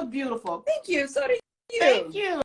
look beautiful. Thank you. So do you. Thank you.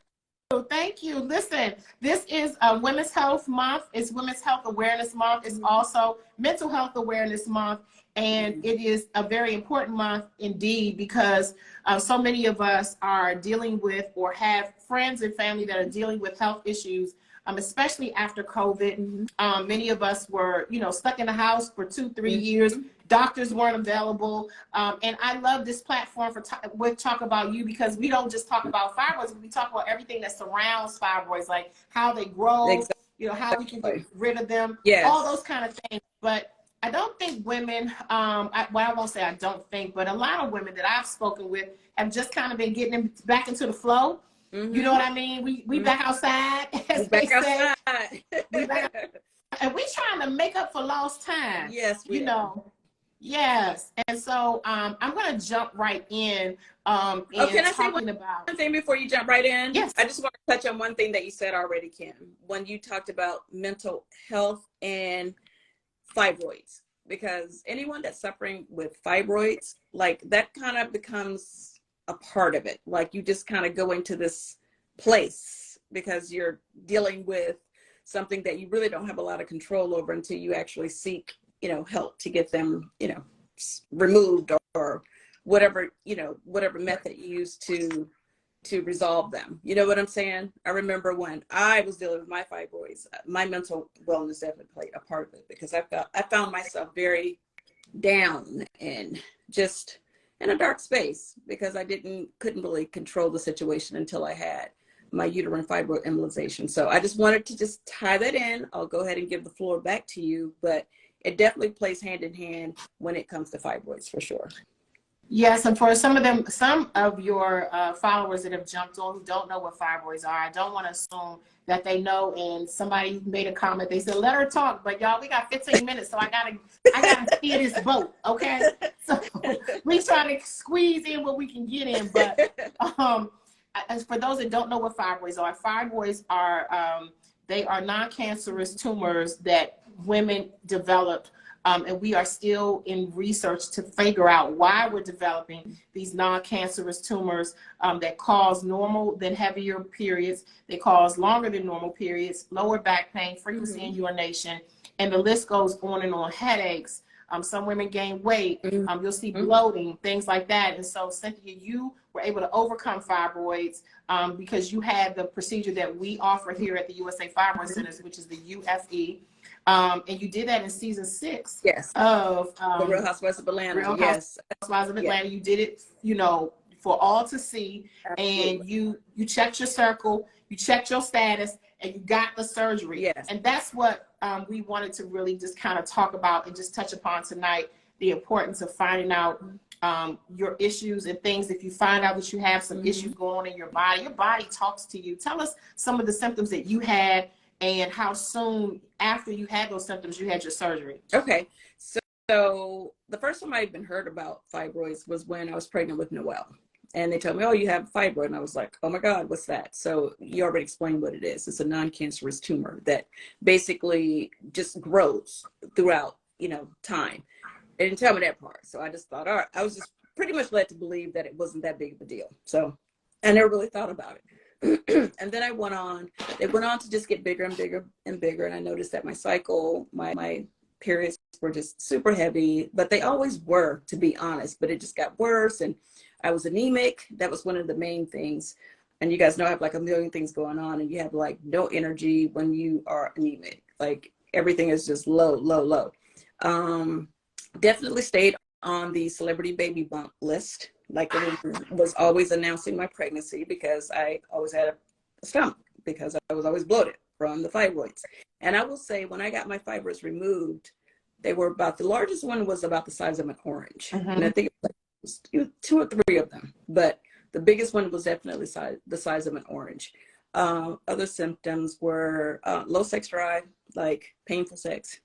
Thank you. Listen, this is Women's Health Month. It's Women's Health Awareness Month. It's also Mental Health Awareness Month. And it is a very important month indeed, because so many of us are dealing with or have friends and family that are dealing with health issues, especially after COVID. Many of us were, stuck in the house for 2-3 years. Doctors weren't available. And I love this platform with Talk About You, because we don't just talk about fibroids, but we talk about everything that surrounds fibroids, like how they grow, Exactly. How we can get rid of them, all those kind of things. But I don't think women, I won't say I don't think, but a lot of women that I've spoken with have just kind of been getting back into the flow. You know what I mean? We back outside, as they say. We back, and we trying to make up for lost time. Yes, we know. Yes. And so I'm going to jump right in. Can I say one thing before you jump right in? Yes. I just want to touch on one thing that you said already, Kim, when you talked about mental health and fibroids, because anyone that's suffering with fibroids, like that kind of becomes a part of it. Like you just kind of go into this place because you're dealing with something that you really don't have a lot of control over until you actually seek, help to get them, removed or whatever, whatever method you use to resolve them. You know what I'm saying? I remember when I was dealing with my fibroids, my mental wellness definitely played a part of it, because I found myself very down and just in a dark space, because I couldn't really control the situation until I had my uterine fibroid embolization. So I just wanted to just tie that in. I'll go ahead and give the floor back to you, but it definitely plays hand in hand when it comes to fibroids, for sure. Yes, and for some of your followers that have jumped on who don't know what fibroids are, I don't want to assume that they know. And somebody made a comment. They said, "Let her talk," but y'all, we got 15 minutes, so I gotta steer this boat, okay? So we try to squeeze in what we can get in. But as for those that don't know what fibroids are they are non-cancerous tumors that women develop. And we are still in research to figure out why we're developing these non-cancerous tumors that cause normal then heavier periods. They cause longer than normal periods, lower back pain, frequency in urination, and the list goes on and on. Headaches. Some women gain weight. You'll see bloating, things like that. And so, Cynthia, you were able to overcome fibroids because you had the procedure that we offer here at the USA Fibroid Centers, which is the UFE. And you did that in season 6 of The Real Housewives of Atlanta. Housewives of Atlanta. You did it, for all to see. Absolutely. And you checked your circle, you checked your status, and you got the surgery. And that's what we wanted to really just kind of talk about and just touch upon tonight, the importance of finding out your issues and things. If you find out that you have some issues going on in your body talks to you. Tell us some of the symptoms that you had and how soon after you had those symptoms you had your surgery. Okay, so the first time I even heard about fibroids was when I was pregnant with Noelle. And they told me, "Oh, you have fibroid." And I was like, "Oh my God, what's that?" So you already explained what it is. It's a non-cancerous tumor that basically just grows throughout, time. They didn't tell me that part. So I just thought, all right, I was just pretty much led to believe that it wasn't that big of a deal. So I never really thought about it. And then it went on to just get bigger and bigger and bigger. And I noticed that my cycle, my periods were just super heavy, but they always were, to be honest, but it just got worse. And I was anemic. That was one of the main things. And you guys know I have like a million things going on, and you have like no energy when you are anemic. Like everything is just low, low, low. Definitely stayed on the celebrity baby bump list. Like it was always announcing my pregnancy because I always had a stomach, because I was always bloated from the fibroids. And I will say, when I got my fibroids removed, they were the largest one was about the size of an orange. And I think it was like 2 or 3 of them, but the biggest one was definitely the size of an orange. Other symptoms were low sex drive, like painful sex.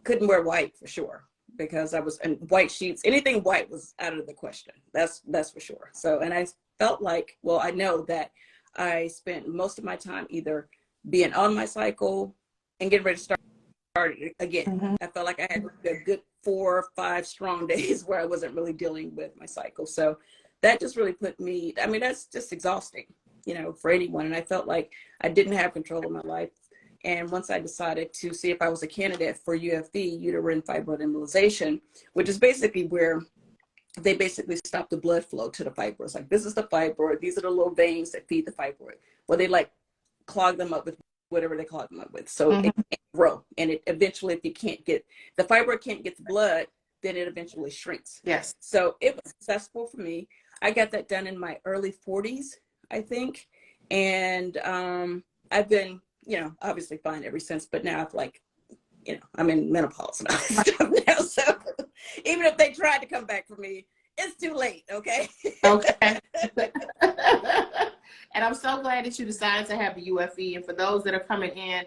Couldn't wear white for sure, because I was in white sheets. Anything white was out of the question. That's for sure. So, and I felt like, well, I know that I spent most of my time either being on my cycle and getting ready to start started again. I felt like I had a good 4 or 5 strong days where I wasn't really dealing with my cycle. So that just really put me, I mean, that's just exhausting, you know, for anyone. And I felt like I didn't have control of my life. And once I decided to see if I was a candidate for UFE, Uterine Fibroid Embolization, which is basically where they basically stop the blood flow to the fibroids. Like, this is the fibroid. These are the little veins that feed the fibroid. Well, they like clog them up with whatever they clog them up with. So it can't grow. And it eventually, if you can't get, the fibroid can't get the blood, then it eventually shrinks. Yes. So it was successful for me. I got that done in my early 40s, I think. And I've been, you know, obviously fine ever since, but now I've like, you know, I'm in menopause and all that stuff now. So even if they tried to come back for me, it's too late. Okay. Okay. And I'm so glad that you decided to have the UFE. And for those that are coming in,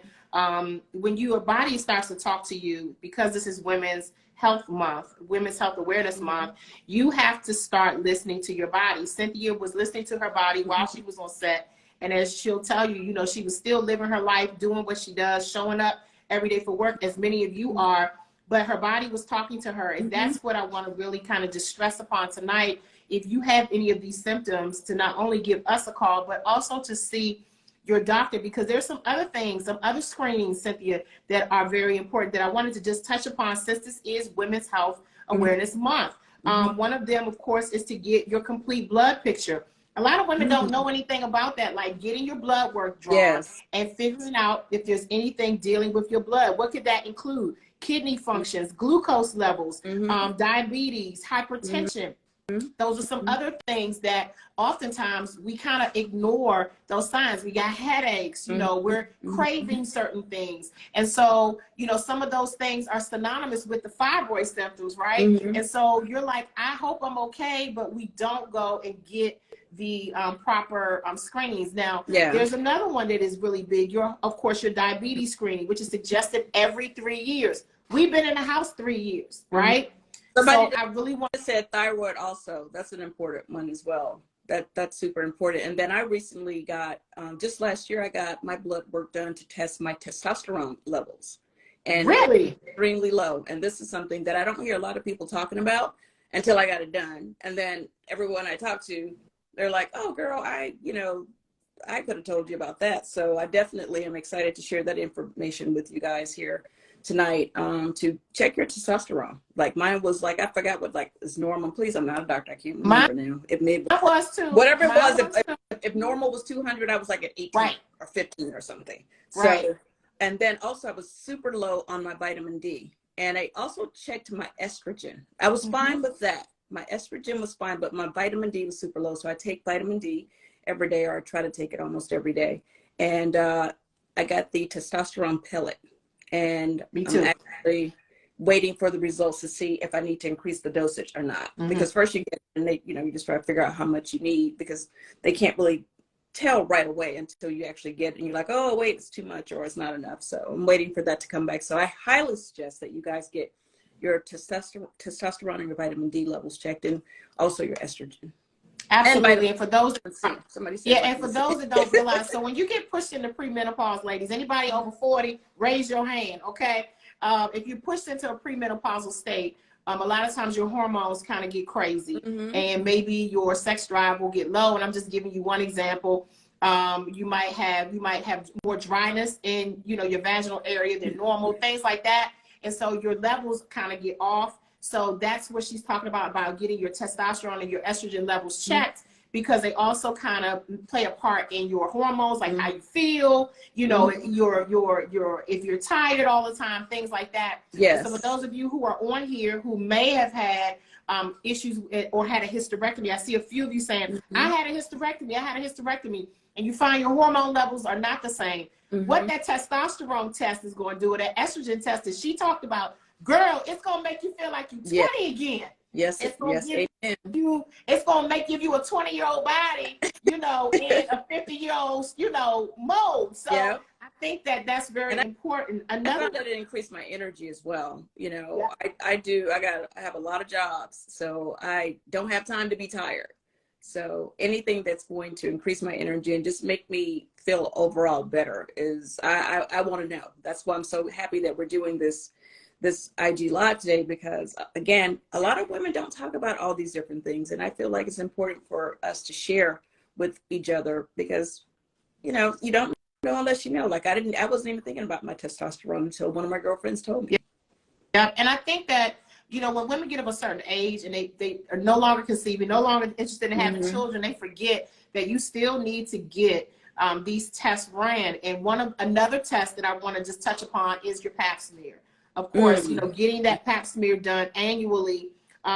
when your body starts to talk to you, because this is Women's Health Month, Women's Health Awareness Month, you have to start listening to your body. Cynthia was listening to her body while she was on set. And as she'll tell you, you know, she was still living her life, doing what she does, showing up every day for work, as many of you are, but her body was talking to her. And that's what I want to really kind of just stress upon tonight. If you have any of these symptoms, to not only give us a call, but also to see your doctor, because there's some other things, some other screenings, Cynthia, that are very important that I wanted to just touch upon, since this is Women's Health Awareness Month. One of them, of course, is to get your complete blood picture. A lot of women don't know anything about that, like getting your blood work drawn and figuring out if there's anything dealing with your blood. What could that include? Kidney functions, glucose levels, diabetes, hypertension. Those are some other things that oftentimes we kind of ignore those signs. We got headaches, you know, we're craving certain things. And so, you know, some of those things are synonymous with the fibroid symptoms, right? And so you're like, I hope I'm okay, but we don't go and get the proper screenings. Now, there's another one that is really big. Of course, your diabetes screening, which is suggested every 3 years. We've been in the house 3 years, right? Somebody so I really want to say thyroid also. That's an important one as well. That's super important. And then I recently got, just last year, I got my blood work done to test my testosterone levels. And really extremely low. And this is something that I don't hear a lot of people talking about until I got it done. And then everyone I talk to, they're like, oh, girl, I could have told you about that. So I definitely am excited to share that information with you guys here tonight, to check your testosterone. Like, mine was like, I forgot what like is normal. Please, I'm not a doctor. I can't remember now. It may was too. Whatever it was. If normal was 200, I was like at 18 or 15 or something. So, and then also I was super low on my vitamin D. And I also checked my estrogen. I was fine with that. My estrogen was fine, but my vitamin D was super low. So I take vitamin D every day, or I try to take it almost every day. And I got the testosterone pellet. And me too. I'm actually waiting for the results to see if I need to increase the dosage or not. Because first you get, and they, you know, you just try to figure out how much you need, because they can't really tell right away until you actually get it. And you're like, oh, wait, it's too much or it's not enough. So I'm waiting for that to come back. So I highly suggest that you guys get your testosterone and your vitamin D levels checked, and also your estrogen. Absolutely. And for those, somebody said, and for those that don't realize, so when you get pushed into premenopause, ladies, anybody over 40, raise your hand, okay? If you're pushed into a premenopausal state, a lot of times your hormones kind of get crazy, and maybe your sex drive will get low. And I'm just giving you one example. You might have more dryness in, you know, your vaginal area than normal, things like that. And so your levels kind of get off. So that's what she's talking about getting your testosterone and your estrogen levels checked, because they also kind of play a part in your hormones, like how you feel, you know, if you're tired all the time, things like that. So for those of you who are on here who may have had issues or had a hysterectomy, I see a few of you saying, I had a hysterectomy, and you find your hormone levels are not the same. What that testosterone test is going to do, or that estrogen test that she talked about, girl, it's going to make you feel like you're 20 again. It's going to it's going to give you a 20-year-old body, you know, in a 50-year-old, you know, mode. So I think that that's very important. I found that it increased my energy as well. You know, I have a lot of jobs, so I don't have time to be tired. So anything that's going to increase my energy and just make me feel overall better? Is I want to know. That's why I'm so happy that we're doing this IG live today, because again, a lot of women don't talk about all these different things, and I feel like it's important for us to share with each other, because you know, you don't know unless you know. Like I wasn't even thinking about my testosterone until one of my girlfriends told me. Yeah, and I think that, you know, when women get of a certain age and they are no longer conceiving, no longer interested in having children, they forget that you still need to get these tests ran. And another test that I want to just touch upon is your pap smear. Of course, you know, getting that pap smear done annually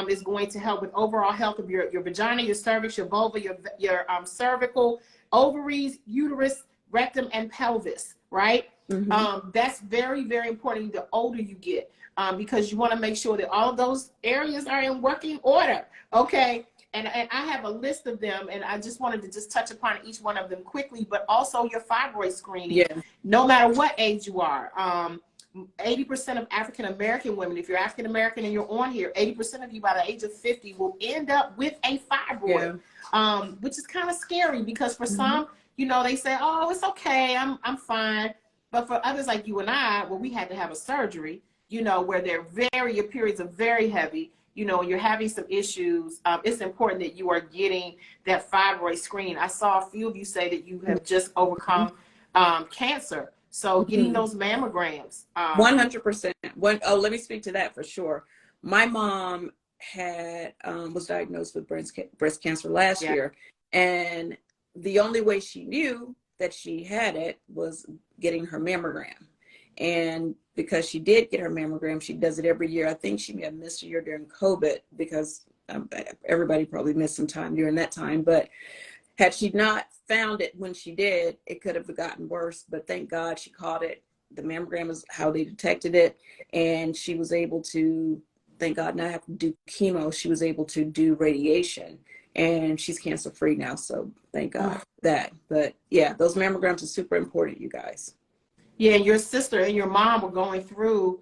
is going to help with overall health of your vagina, your cervix, your vulva, your cervical, ovaries, uterus, rectum, and pelvis, right? That's very, very important the older you get, because you want to make sure that all of those areas are in working order, okay? And I have a list of them, and I just wanted to just touch upon each one of them quickly, but also your fibroid screening, no matter what age you are. 80% of African American women, if you're African American and you're on here, 80% of you by the age of 50 will end up with a fibroid, which is kind of scary, because for some, you know, they say, oh, it's okay, I'm fine. But for others like you and I, well, we had to have a surgery, you know, where your periods are very heavy, you know, you're having some issues. It's important that you are getting that fibroid screen. I saw a few of you say that you have just overcome cancer. So getting those mammograms. 100%. Let me speak to that for sure. My mom was diagnosed with breast cancer last year, and the only way she knew that she had it was getting her mammogram. And because she did get her mammogram, she does it every year. I think she may have missed a year during COVID, because everybody probably missed some time during that time. But had she not found it when she did, it could have gotten worse. But thank God she caught it. The mammogram is how they detected it. And she was able to, thank God, not have to do chemo. She was able to do radiation. And she's cancer free now. So thank God for that. But yeah, those mammograms are super important, you guys. Yeah, your sister and your mom were going through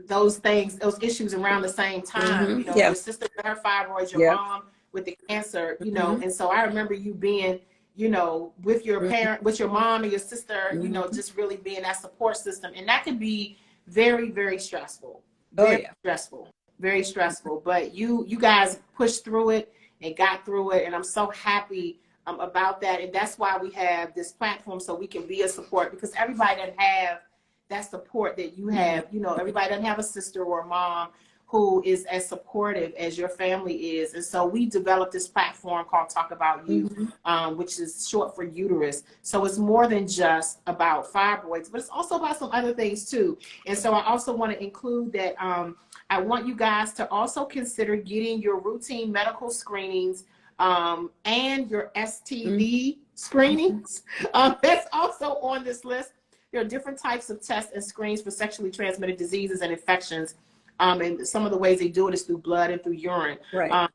those things, those issues around the same time. You know, your sister with her fibroids, your mom with the cancer, you know. And so I remember you being, you know, with your parent, with your mom and your sister, you know, just really being that support system. And that can be very, very stressful. Very stressful. Very stressful. But you guys pushed through it and got through it. And I'm so happy about that. And that's why we have this platform, so we can be a support, because everybody doesn't have that support that you have. You know, everybody doesn't have a sister or a mom who is as supportive as your family is. And so we developed this platform called Talk About You, which is short for Uterus. So it's more than just about fibroids, but it's also about some other things too. And so I also want to include that I want you guys to also consider getting your routine medical screenings and your STD screenings. That's also on this list. There are different types of tests and screens for sexually transmitted diseases and infections. And some of the ways they do it is through blood and through urine.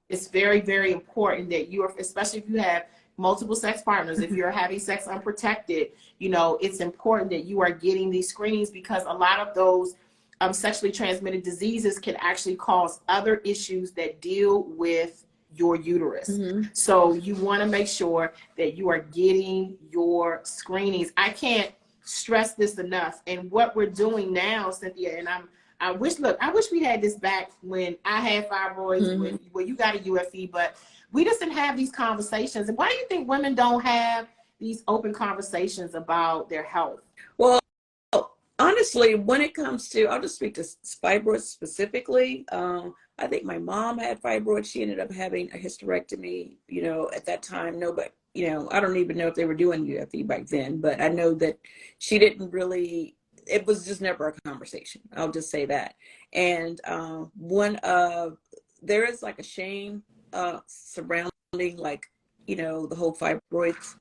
It's very, very important that you are, especially if you have multiple sex partners, if you're having sex unprotected, you know, it's important that you are getting these screenings, because a lot of those sexually transmitted diseases can actually cause other issues that deal with your uterus. So you want to make sure that you are getting your screenings. I can't stress this enough. And what we're doing now, Cynthia, and I wish we had this back when I had fibroids, when you got a UFE, but we just didn't have these conversations. And why do you think women don't have these open conversations about their health? Well, honestly, when it comes to, I'll just speak to fibroids specifically. I think my mom had fibroids. She ended up having a hysterectomy, you know, at that time. Nobody, you know, I don't even know if they were doing UFE back then, but I know that she didn't really, it was just never a conversation. I'll just say that. And there is like a shame surrounding, like, you know, the whole fibroids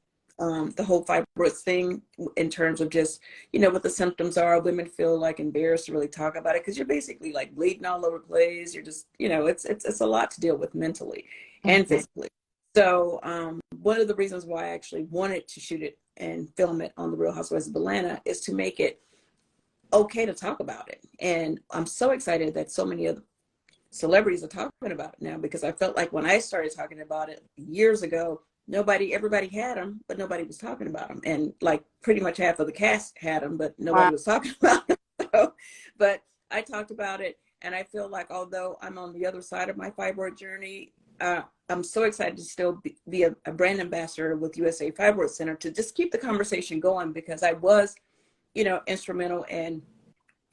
thing, in terms of just, you know, what the symptoms are. Women feel like embarrassed to really talk about it, because you're basically like bleeding all over the place. You're just, you know, it's a lot to deal with mentally and physically. So one of the reasons why I actually wanted to shoot it and film it on the Real Housewives of Atlanta is to make it okay to talk about it. And I'm so excited that so many other celebrities are talking about it now, because I felt like when I started talking about it years ago, everybody had them, but nobody was talking about them. And like pretty much half of the cast had them, but nobody Wow. was talking about them. So, but I talked about it, and I feel like although I'm on the other side of my fibroid journey, I'm so excited to still be a brand ambassador with USA Fibroid Center to just keep the conversation going, because I was, instrumental in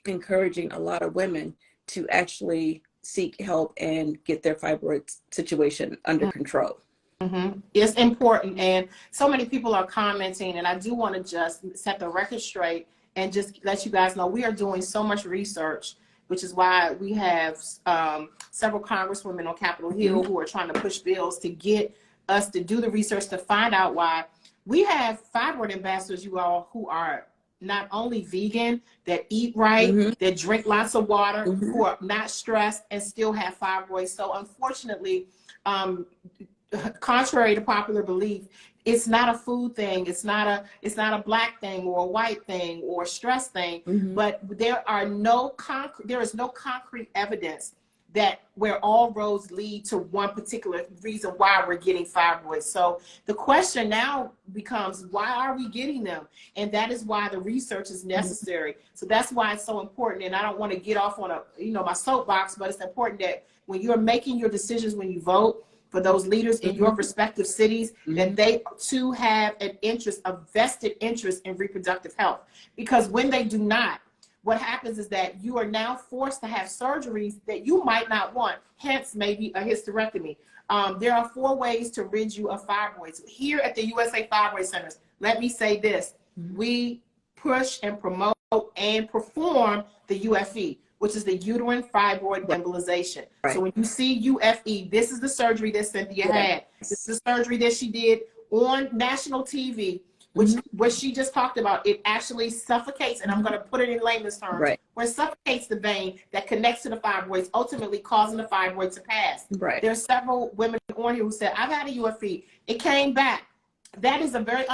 encouraging a lot of women to actually seek help and get their fibroid situation under control. Mm-hmm. It's important, and so many people are commenting, and I do want to just set the record straight and just let you guys know we are doing so much research, which is why we have several congresswomen on Capitol Hill who are trying to push bills to get us to do the research to find out why. We have fibroid ambassadors, you all, who are not only vegan, that eat right, that drink lots of water, who are not stressed and still have fibroids. So unfortunately, contrary to popular belief, it's not a food thing. It's not a black thing or a white thing or a stress thing. But there is no concrete evidence that where all roads lead to one particular reason why we're getting fibroids. So the question now becomes, why are we getting them? And that is why the research is necessary. So that's why it's so important. And I don't want to get off on my soapbox, but it's important that when you're making your decisions, when you vote for those leaders in your respective cities, that they too have an interest, a vested interest in reproductive health. Because when they do not, what happens is that you are now forced to have surgeries that you might not want, hence maybe a hysterectomy. There are 4 ways to rid you of fibroids. Here at the USA Fibroid Centers, let me say this, we push and promote and perform the UFE, which is the Uterine Fibroid Embolization. So when you see UFE, this is the surgery that Cynthia had. This is the surgery that she did on national TV, which what she just talked about. It actually suffocates, and I'm going to put it in layman's terms, where it suffocates the vein that connects to the fibroids, ultimately causing the fibroid to pass. There are several women on here who said, I've had a UFE. It came back. That is a very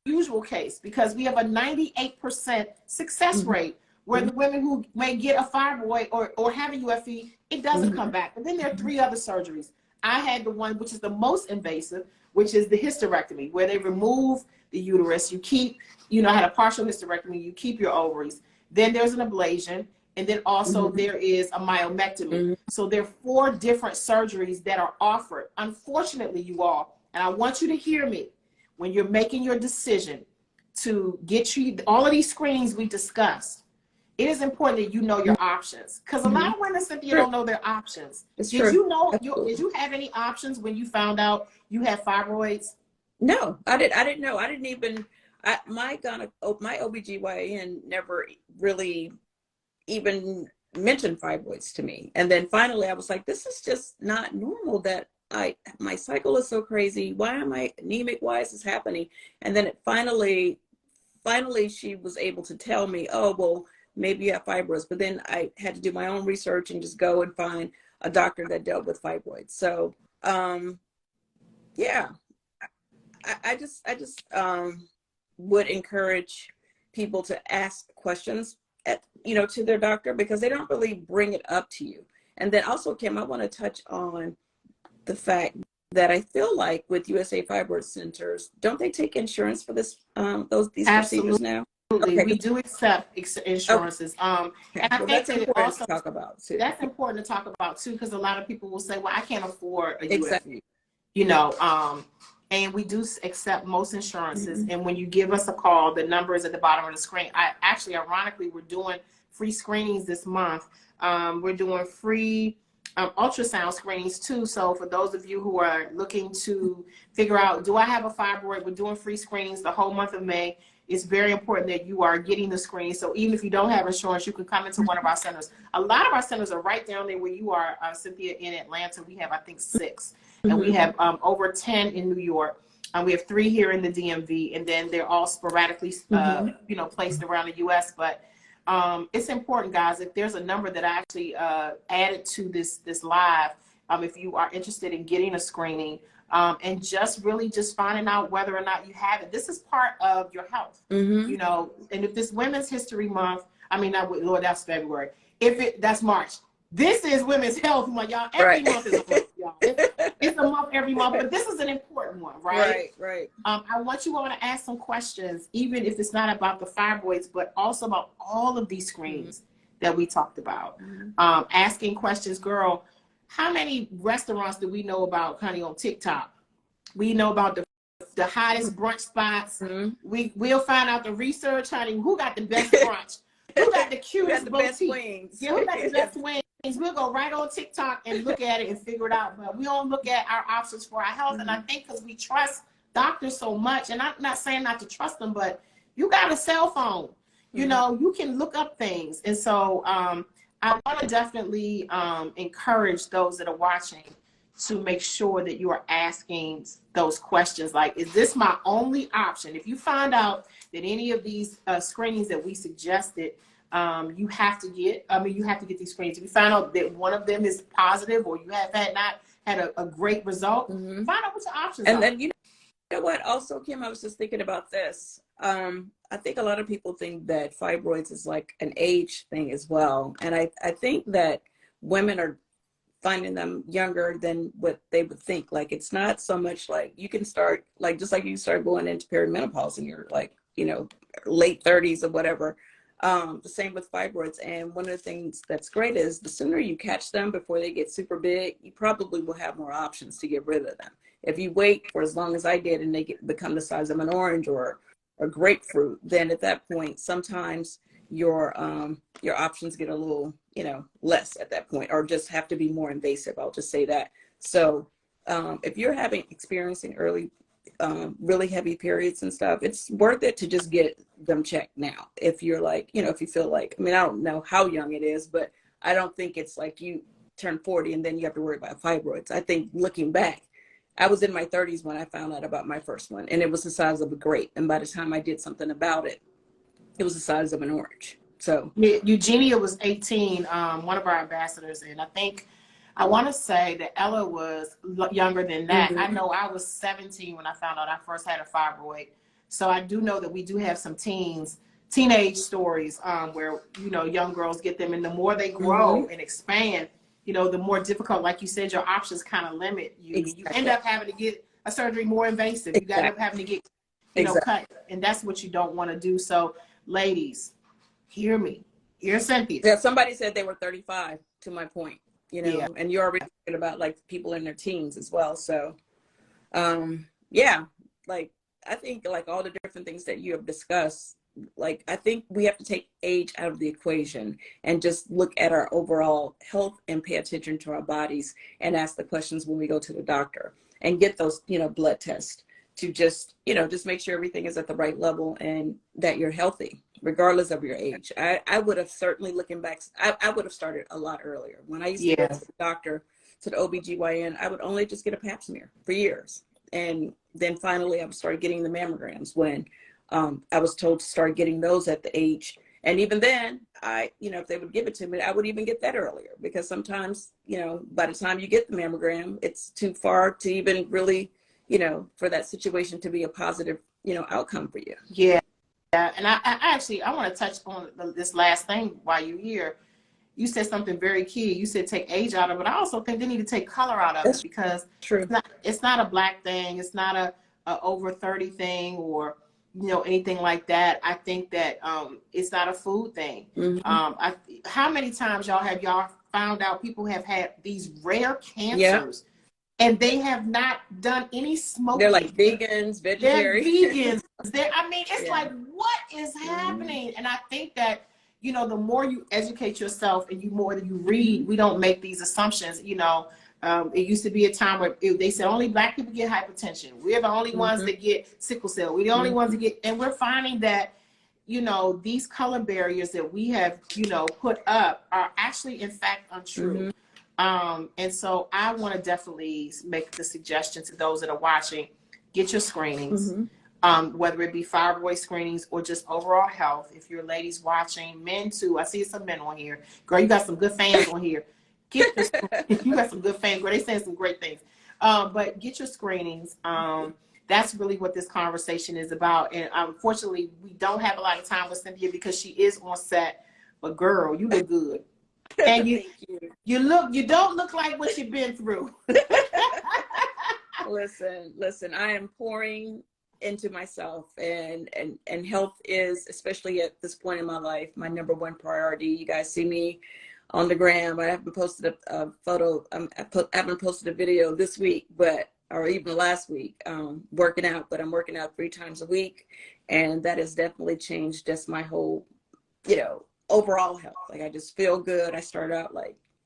unusual case, because we have a 98% success rate where the women who may get a fibroid or have a UFE, it doesn't come back. But then there are 3 other surgeries. I had the one which is the most invasive, which is the hysterectomy, where they remove the uterus. You keep, I had a partial hysterectomy, you keep your ovaries. Then there's an ablation, and then also there is a myomectomy. So there are 4 different surgeries that are offered. Unfortunately, you all, and I want you to hear me, when you're making your decision to get you all of these screenings we discussed, it is important that you know your options, because a lot of women, Cynthia, don't know their options. Did you know? Did you have any options when you found out you had fibroids? No, I didn't know. I didn't even. My OBGYN never really even mentioned fibroids to me. And then finally, I was like, this is just not normal. That my cycle is so crazy. Why am I anemic? Why is this happening? And then it finally, she was able to tell me, oh well, maybe you have fibroids. But then I had to do my own research and just go and find a doctor that dealt with fibroids. So, yeah, I just would encourage people to ask questions to their doctor, because they don't really bring it up to you. And then also, Kim, I want to touch on the fact that I feel like with USA Fibroid Centers, don't they take insurance for these procedures now? Okay. We do accept insurances. And I think that's that important also to talk about too. That's important to talk about too, because a lot of people will say, "Well, I can't afford a Exactly. UFE," and we do accept most insurances. And when you give us a call, the number is at the bottom of the screen. Ironically, we're doing free screenings this month. We're doing free ultrasound screenings too. So for those of you who are looking to figure out, do I have a fibroid? We're doing free screenings the whole month of May. It's very important that you are getting the screening. So even if you don't have insurance, you can come into one of our centers. A lot of our centers are right down there where you are, Cynthia, in Atlanta. We have, I think, 6. And we have over 10 in New York. We have 3 here in the DMV. And then they're all sporadically, placed around the U.S. But it's important, guys. If there's a number that I actually added to this live, if you are interested in getting a screening, and just finding out whether or not you have it. This is part of your health, and if this Women's History Month, that's February. That's March. This is Women's Health Month, y'all. Every month is a month, y'all. It's a month every month, but this is an important one, right? Right. I want you all to ask some questions, even if it's not about the fibroids, but also about all of these screenings that we talked about. Asking questions, girl, how many restaurants do we know about, honey, on TikTok? We know about the hottest brunch spots. We'll find out the research, honey. Who got the best brunch? Who got the cutest boutique? Yeah, who got the best wings? We'll go right on TikTok and look at it and figure it out. But we don't look at our options for our health. And I think because we trust doctors so much, and I'm not saying not to trust them, but you got a cell phone. You know, you can look up things. And so I want to definitely encourage those that are watching to make sure that you are asking those questions like, is this my only option? If you find out that any of these screenings that we suggested, you have to get these screenings. If you find out that one of them is positive or you have not had a great result, find out what your options are. And then, you know what, also, Kim, I was just thinking about this. I think a lot of people think that fibroids is like an age thing as well. And I think that women are finding them younger than what they would think. Like, it's not so much like you can start, like, just like you start going into perimenopause and you're like, you know, late 30s or whatever. The same with fibroids. And one of the things that's great is the sooner you catch them before they get super big, you probably will have more options to get rid of them. If you wait for as long as I did and they become the size of an orange or a grapefruit, then at that point, sometimes your options get a little, you know, less at that point, or just have to be more invasive. I'll just say that. So if you're experiencing early, really heavy periods and stuff, it's worth it to just get them checked now. If you're like, you know, if you feel like, I mean, I don't know how young it is, but I don't think it's like you turn 40 and then you have to worry about fibroids. I think looking back, I was in my 30s when I found out about my first one, and it was the size of a grape. And by the time I did something about it, it was the size of an orange. So Eugenia was 18, one of our ambassadors, and I want to say that Ella was younger than that. I know I was 17 when I found out I first had a fibroid. So I do know that we do have some teenage stories where, you know, young girls get them, and the more they grow and expand, you know, the more difficult, like you said, your options kind of limit you. Exactly. You end up having to get a surgery more invasive. You end up having to get, you know, cut, and that's what you don't want to do. So, ladies, hear me. Hear Cynthia. Yeah, somebody said they were 35, to my point, you know, and you're already thinking about like people in their teens as well. So, yeah, like I think like all the different things that you have discussed, like I think we have to take age out of the equation and just look at our overall health and pay attention to our bodies and ask the questions when we go to the doctor and get those, you know, blood tests to just, you know, just make sure everything is at the right level and that you're healthy regardless of your age. I would have certainly, looking back, I would have started a lot earlier. When I used to go to the doctor, to the OBGYN, I would only just get a pap smear for years. And then finally I started getting the mammograms when I was told to start getting those at the age. And even then, you know, if they would give it to me, I would even get that earlier, because sometimes, you know, by the time you get the mammogram, it's too far to even really, you know, for that situation to be a positive, you know, outcome for you. Yeah. And I want to touch on this last thing while you're here. You said something very key. You said take age out of it, but I also think they need to take color out of it, because it's not a Black thing. It's not a over 30 thing, or, you know, anything like that. I think that it's not a food thing. How many times have y'all found out people have had these rare cancers and they have not done any smoking? They're like vegans, vegetarians. They're vegans. I mean, it's like, what is happening? And I think that, you know, the more you educate yourself and the more that you read, we don't make these assumptions. You know, it used to be a time where they said only Black people get hypertension. We're the only ones that get sickle cell. We're the only ones that get, and we're finding that, you know, these color barriers that we have, you know, put up are actually, in fact, untrue. And so I want to definitely make the suggestion to those that are watching, get your screenings, whether it be fibroid screenings or just overall health. If you're ladies watching, men too, I see some men on here. Girl, you got some good fans on here. You got some good fans. Girl, they saying some great things. But get your screenings. That's really what this conversation is about. And unfortunately, we don't have a lot of time with Cynthia because she is on set. But girl, you look good. And you don't look like what you've been through. Listen, I am pouring into myself, and health is, especially at this point in my life, my number one priority. You guys see me on the gram. I haven't posted a photo. I haven't posted a video this week, or even last week, working out, but I'm working out 3 times a week. And that has definitely changed just my whole, overall health. Like, I just feel good. I start out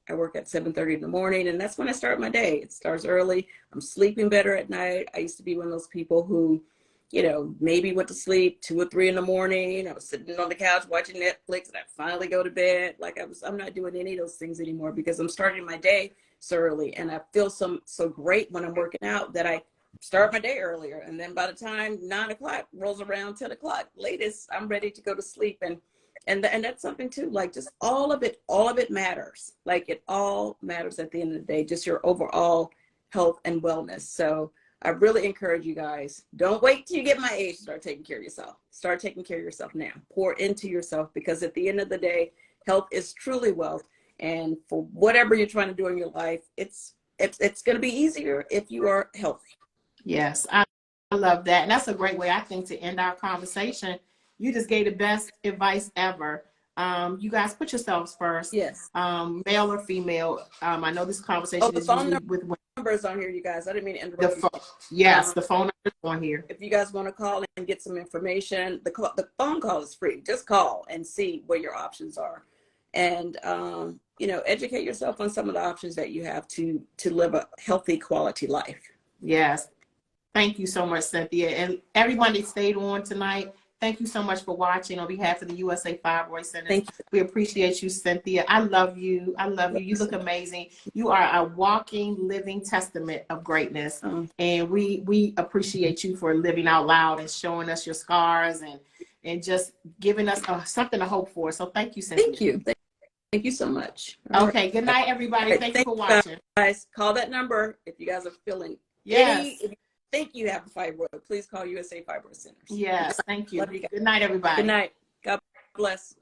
I work at 7:30 in the morning, and that's when I start my day. It starts early. I'm sleeping better at night. I used to be one of those people who, maybe went to sleep 2 or 3 in the morning. I was sitting on the couch watching Netflix, and I finally go to bed. I'm not doing any of those things anymore because I'm starting my day so early, and I feel so great when I'm working out that I start my day earlier. And then by the time 9 o'clock rolls around, 10 o'clock latest, I'm ready to go to sleep. And that's something too, just all of it matters. It all matters at the end of the day, just your overall health and wellness. So I really encourage you guys, don't wait till you get my age to start taking care of yourself. Start taking care of yourself now. Pour into yourself, because at the end of the day, health is truly wealth. And for whatever you're trying to do in your life, it's going to be easier if you are healthy. Yes, I love that. And that's a great way, I think, to end our conversation. You just gave the best advice ever. You guys put yourselves first. Yes. Male or female. I know this conversation is usually with women. Numbers on here, you guys. I didn't mean to interrupt you. Yes, the phone number is on here. If you guys want to call and get some information, the phone call is free. Just call and see what your options are. And, educate yourself on some of the options that you have to live a healthy, quality life. Yes. Thank you so much, Cynthia. And everyone that stayed on tonight, thank you so much for watching on behalf of the USA Fibroid Centers. Thank you. We appreciate you, Cynthia. I love you. I love you. You look amazing. You are a walking, living testament of greatness. And we appreciate you for living out loud and showing us your scars and just giving us something to hope for. So thank you, Cynthia. Thank you. Thank you so much. Okay. Good night, everybody. Right. Thank you for watching. Guys, call that number if you guys are feeling yes. If you think you have a fibroid, please call USA Fibroid Centers. Yes. Thank you. Love you guys. Good night, everybody. Good night. God bless.